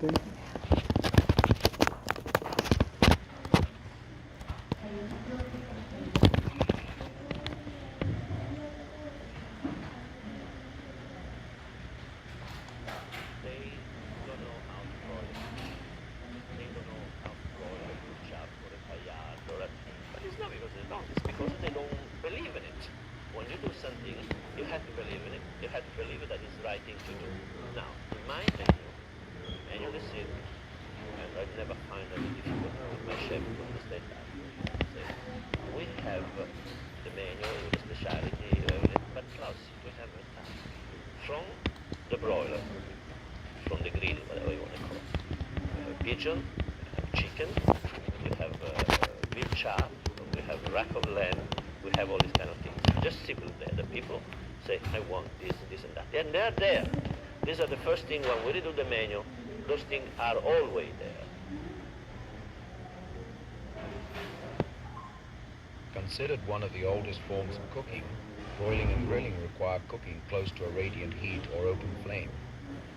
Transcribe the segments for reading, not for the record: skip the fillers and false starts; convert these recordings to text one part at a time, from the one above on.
something. From the broiler, from the grill, whatever you want to call it. We have pigeon, we have chicken, we have beef chop, we have a rack of lamb, we have all these kind of things. Just simple there. The people say, I want this, this and that. And they're there. These are the first things when we redo the menu, those things are always there. Considered one of the oldest forms of cooking, broiling and grilling require cooking close to a radiant heat or open flame.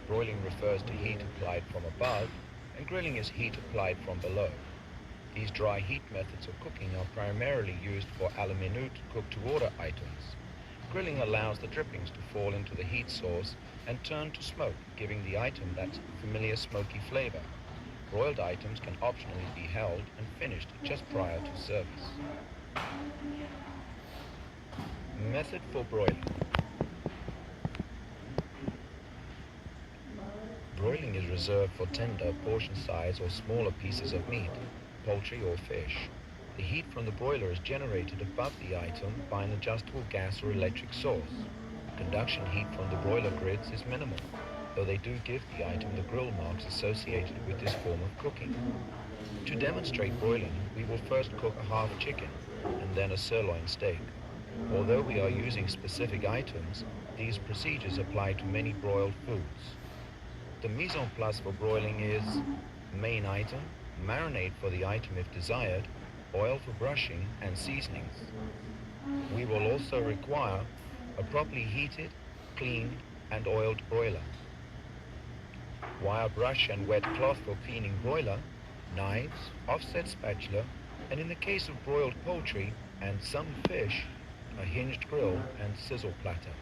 Broiling refers to heat applied from above, and grilling is heat applied from below. These dry heat methods of cooking are primarily used for a la minute cook-to-order items. Grilling allows the drippings to fall into the heat source and turn to smoke, giving the item that familiar smoky flavor. Broiled items can optionally be held and finished just prior to service. Method for broiling. Broiling is reserved for tender, portion-size or smaller pieces of meat, poultry or fish. The heat from the broiler is generated above the item by an adjustable gas or electric source. Conduction heat from the broiler grids is minimal, though they do give the item the grill marks associated with this form of cooking. To demonstrate broiling, we will first cook a half chicken and then a sirloin steak. Although we are using specific items, these procedures apply to many broiled foods. The mise en place for broiling is main item, marinade for the item if desired, oil for brushing, and seasonings. We will also require a properly heated, cleaned, and oiled broiler, wire brush and wet cloth for cleaning broiler, knives, offset spatula, and in the case of broiled poultry and some fish, a hinged grill and sizzle platter.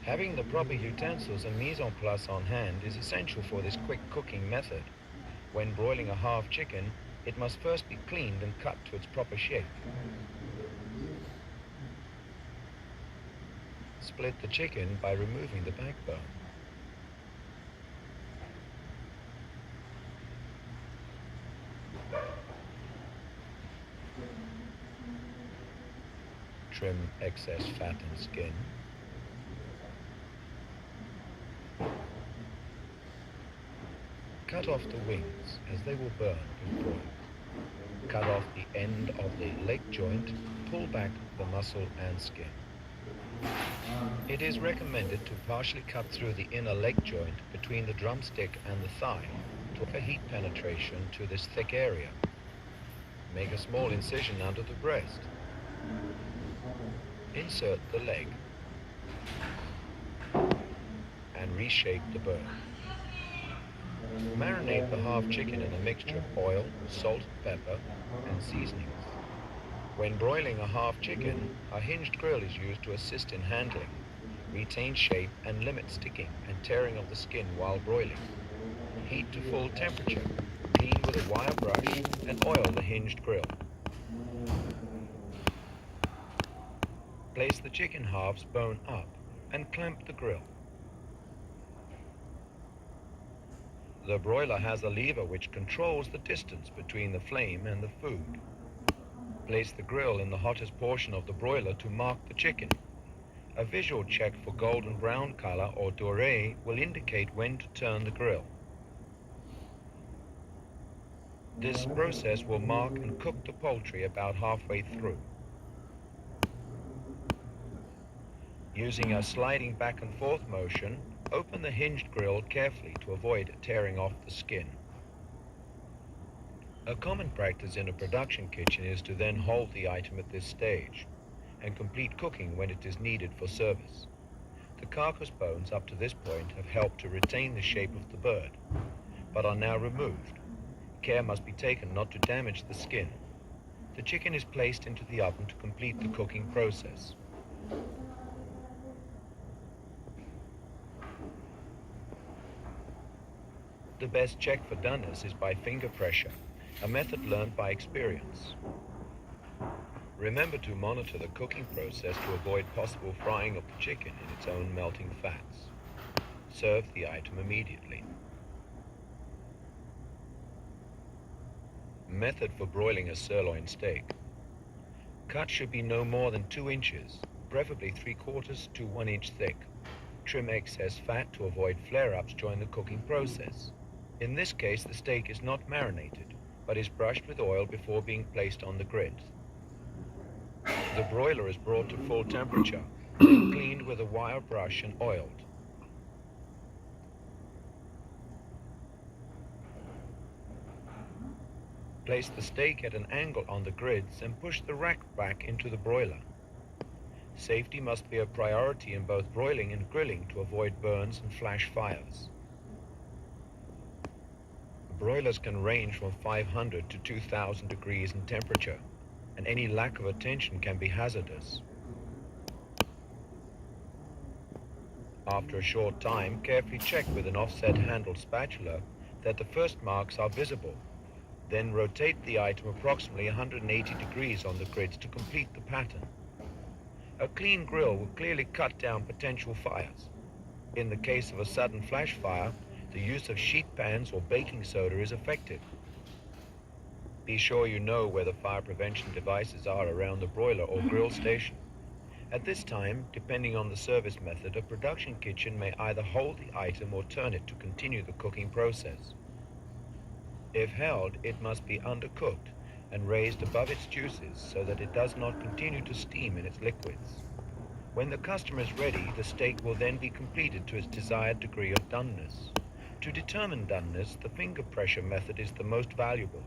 Having the proper utensils and mise en place on hand is essential for this quick cooking method. When broiling a half chicken, it must first be cleaned and cut to its proper shape. Split the chicken by removing the backbone. Trim excess fat and skin. Cut off the wings, as they will burn if broiled. Cut off the end of the leg joint, pull back the muscle and skin. It is recommended to partially cut through the inner leg joint between the drumstick and the thigh to offer heat penetration to this thick area. Make a small incision under the breast. Insert the leg and reshape the burn. Marinate the half chicken in a mixture of oil, salt, pepper, and seasonings. When broiling a half chicken, a hinged grill is used to assist in handling, retain shape, and limit sticking and tearing of the skin while broiling. Heat to full temperature, clean with a wire brush, and oil the hinged grill. Place the chicken halves bone up and clamp the grill. The broiler has a lever which controls the distance between the flame and the food. Place the grill in the hottest portion of the broiler to mark the chicken. A visual check for golden brown color or doré will indicate when to turn the grill. This process will mark and cook the poultry about halfway through. Using a sliding back and forth motion, open the hinged grill carefully to avoid tearing off the skin. A common practice in a production kitchen is to then hold the item at this stage and complete cooking when it is needed for service. The carcass bones up to this point have helped to retain the shape of the bird, but are now removed. Care must be taken not to damage the skin. The chicken is placed into the oven to complete the cooking process. The best check for doneness is by finger pressure, a method learned by experience. Remember to monitor the cooking process to avoid possible frying of the chicken in its own melting fats. Serve the item immediately. Method for broiling a sirloin steak. Cut should be no more than 2 inches, preferably 3/4 to 1 inch thick. Trim excess fat to avoid flare-ups during the cooking process. In this case, the steak is not marinated, but is brushed with oil before being placed on the grid. The broiler is brought to full temperature, then cleaned with a wire brush and oiled. Place the steak at an angle on the grids and push the rack back into the broiler. Safety must be a priority in both broiling and grilling to avoid burns and flash fires. Broilers can range from 500 to 2000 degrees in temperature, and any lack of attention can be hazardous. After a short time, carefully check with an offset handled spatula that the first marks are visible. Then rotate the item approximately 180 degrees on the grids to complete the pattern. A clean grill will clearly cut down potential fires. In the case of a sudden flash fire, the use of sheet pans or baking soda is effective. Be sure you know where the fire prevention devices are around the broiler or grill station. At this time, depending on the service method, a production kitchen may either hold the item or turn it to continue the cooking process. If held, it must be undercooked and raised above its juices so that it does not continue to steam in its liquids. When the customer is ready, the steak will then be completed to its desired degree of doneness. To determine doneness, the finger pressure method is the most valuable.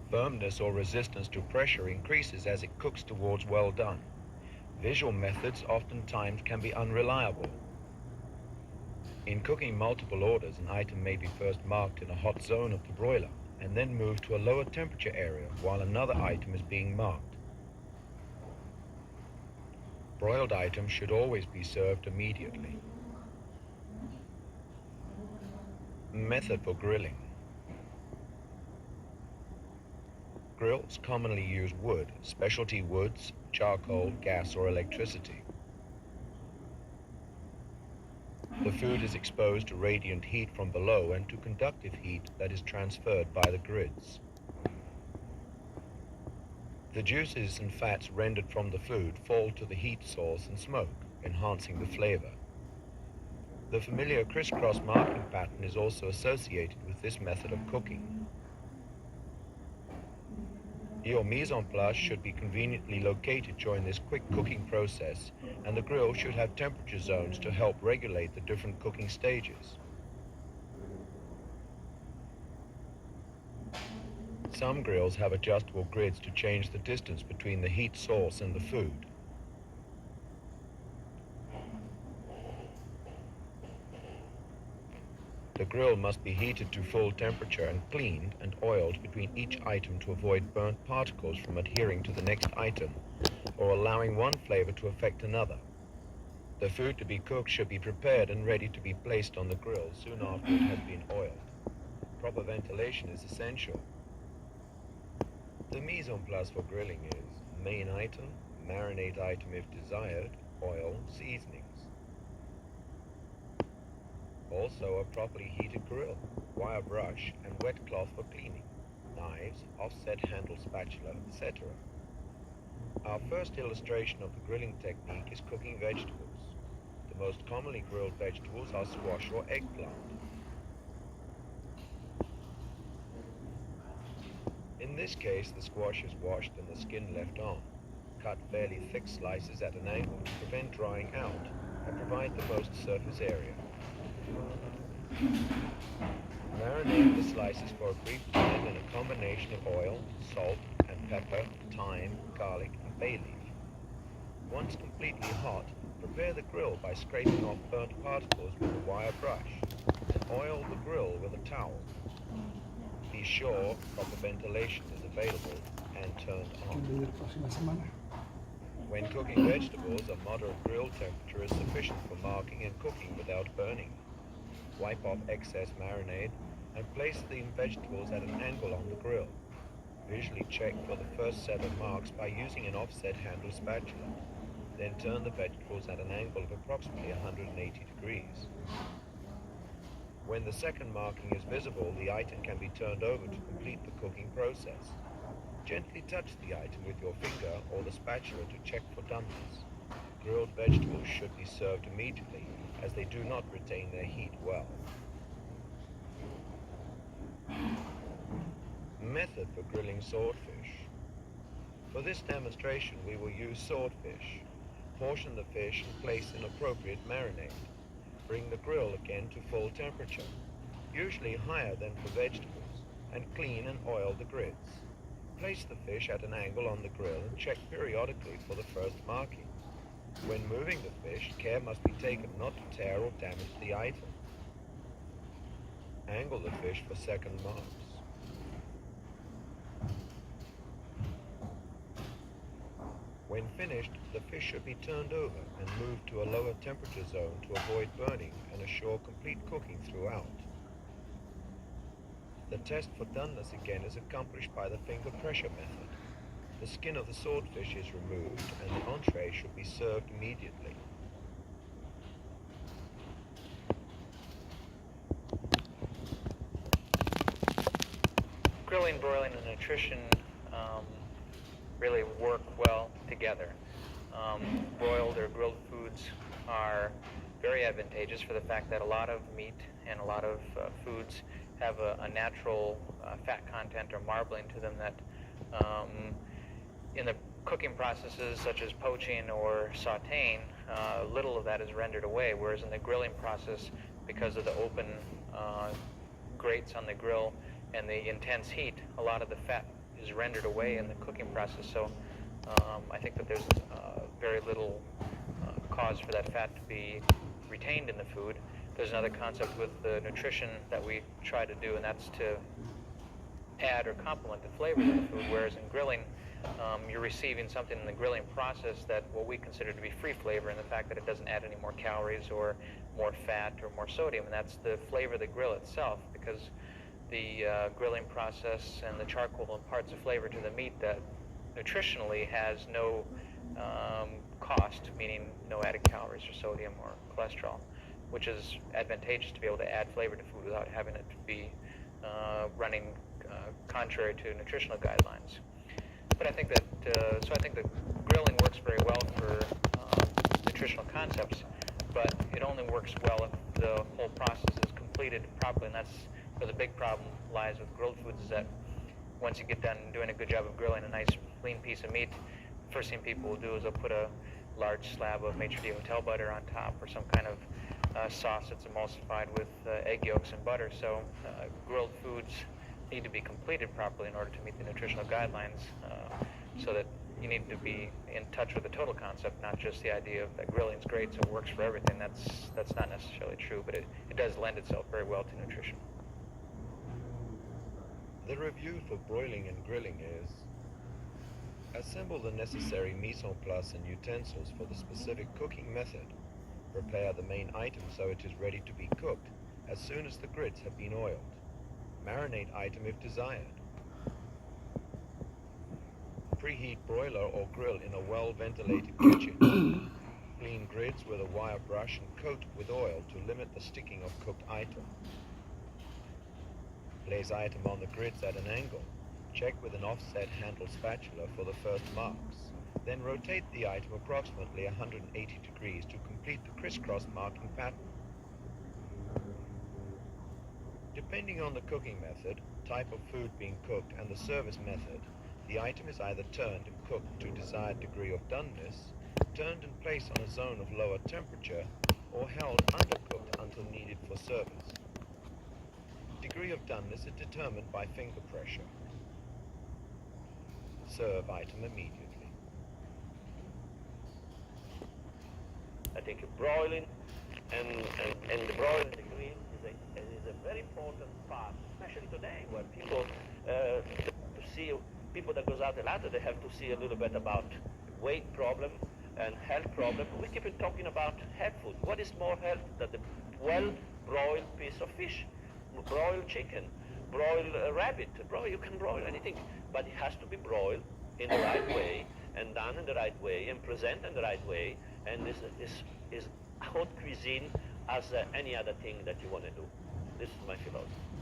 Firmness or resistance to pressure increases as it cooks towards well done. Visual methods oftentimes can be unreliable. In cooking multiple orders, an item may be first marked in a hot zone of the broiler and then moved to a lower temperature area while another item is being marked. Broiled items should always be served immediately. Method for grilling. Grills commonly use wood, specialty woods, charcoal, gas, or electricity. The food is exposed to radiant heat from below and to conductive heat that is transferred by the grids. The juices and fats rendered from the food fall to the heat source and smoke, enhancing the flavor. The familiar crisscross marking pattern is also associated with this method of cooking. Your mise en place should be conveniently located during this quick cooking process, and the grill should have temperature zones to help regulate the different cooking stages. Some grills have adjustable grids to change the distance between the heat source and the food. The grill must be heated to full temperature and cleaned and oiled between each item to avoid burnt particles from adhering to the next item or allowing one flavor to affect another. The food to be cooked should be prepared and ready to be placed on the grill soon after it has been oiled. Proper ventilation is essential. The mise en place for grilling is main item, marinade item if desired, oil, seasonings. Also a properly heated grill, wire brush and wet cloth for cleaning, knives, offset handle spatula, etc. Our first illustration of the grilling technique is cooking vegetables. The most commonly grilled vegetables are squash or eggplant. In this case, the squash is washed and the skin left on. Cut fairly thick slices at an angle to prevent drying out and provide the most surface area. Marinate the slices for a brief time in a combination of oil, salt, and pepper, thyme, garlic, and bay leaf. Once completely hot, prepare the grill by scraping off burnt particles with a wire brush and oil the grill with a towel. Be sure proper ventilation is available and turned on. When cooking vegetables, a moderate grill temperature is sufficient for marking and cooking without burning. Wipe off excess marinade and place the vegetables at an angle on the grill. Visually check for the first set of marks by using an offset handle spatula. Then turn the vegetables at an angle of approximately 180 degrees. When the second marking is visible, the item can be turned over to complete the cooking process. Gently touch the item with your finger or the spatula to check for doneness. Grilled vegetables should be served immediately, as they do not retain their heat well. Method for grilling swordfish. For this demonstration, we will use swordfish. Portion the fish and place in appropriate marinade. Bring the grill again to full temperature, usually higher than for vegetables, and clean and oil the grids. Place the fish at an angle on the grill and check periodically for the first marking. When moving the fish, care must be taken not to tear or damage the item. Angle the fish for second marks. When finished, the fish should be turned over and moved to a lower temperature zone to avoid burning and assure complete cooking throughout. The test for doneness again is accomplished by the finger pressure method. The skin of the swordfish is removed and the entree should be served immediately. Grilling, broiling, and nutrition really work well together. Broiled or grilled foods are very advantageous for the fact that a lot of meat and a lot of foods have a natural fat content or marbling to them that in the cooking processes such as poaching or sauteing, little of that is rendered away, whereas in the grilling process, because of the open grates on the grill and the intense heat, a lot of the fat is rendered away in the cooking process. So I think that there's very little cause for that fat to be retained in the food. There's another concept with the nutrition that we try to do, and that's to add or complement the flavors of the food, whereas in grilling, you're receiving something in the grilling process that what we consider to be free flavor, and the fact that it doesn't add any more calories or more fat or more sodium, and that's the flavor of the grill itself, because the grilling process and the charcoal imparts a flavor to the meat that nutritionally has no cost, meaning no added calories or sodium or cholesterol, which is advantageous to be able to add flavor to food without having it be running contrary to nutritional guidelines. But I think that I think that grilling works very well for nutritional concepts, but it only works well if the whole process is completed properly, and that's where the big problem lies with grilled foods, is that once you get done doing a good job of grilling a nice clean piece of meat, the first thing people will do is they'll put a large slab of maitre d' hotel butter on top, or some kind of sauce that's emulsified with egg yolks and butter. So grilled foods need to be completed properly in order to meet the nutritional guidelines, so that you need to be in touch with the total concept, not just the idea of that grilling is great, so it works for everything. That's not necessarily true, but it does lend itself very well to nutrition. The review for broiling and grilling is: assemble the necessary mise en place and utensils for the specific cooking method. Prepare the main item so it is ready to be cooked as soon as the grids have been oiled. Marinate item if desired. Preheat broiler or grill in a well-ventilated kitchen. Clean grids with a wire brush and coat with oil to limit the sticking of cooked item. Place item on the grids at an angle. Check with an offset handle spatula for the first marks. Then rotate the item approximately 180 degrees to complete the crisscross marking pattern. Depending on the cooking method, type of food being cooked, and the service method, the item is either turned and cooked to desired degree of doneness, turned and placed on a zone of lower temperature, or held undercooked until needed for service. Degree of doneness is determined by finger pressure. Serve item immediately. think broiling and the broiling and the grill is a very important part, especially today, where people to see people that goes out a lot, they have to see a little bit about weight problem and health problem. We keep on talking about health food. What is more health than the well-broiled piece of fish, broiled chicken, broiled rabbit? You can broil anything, but it has to be broiled in the right way and done in the right way and present in the right way, and is haute cuisine as any other thing that you want to do. This is my philosophy.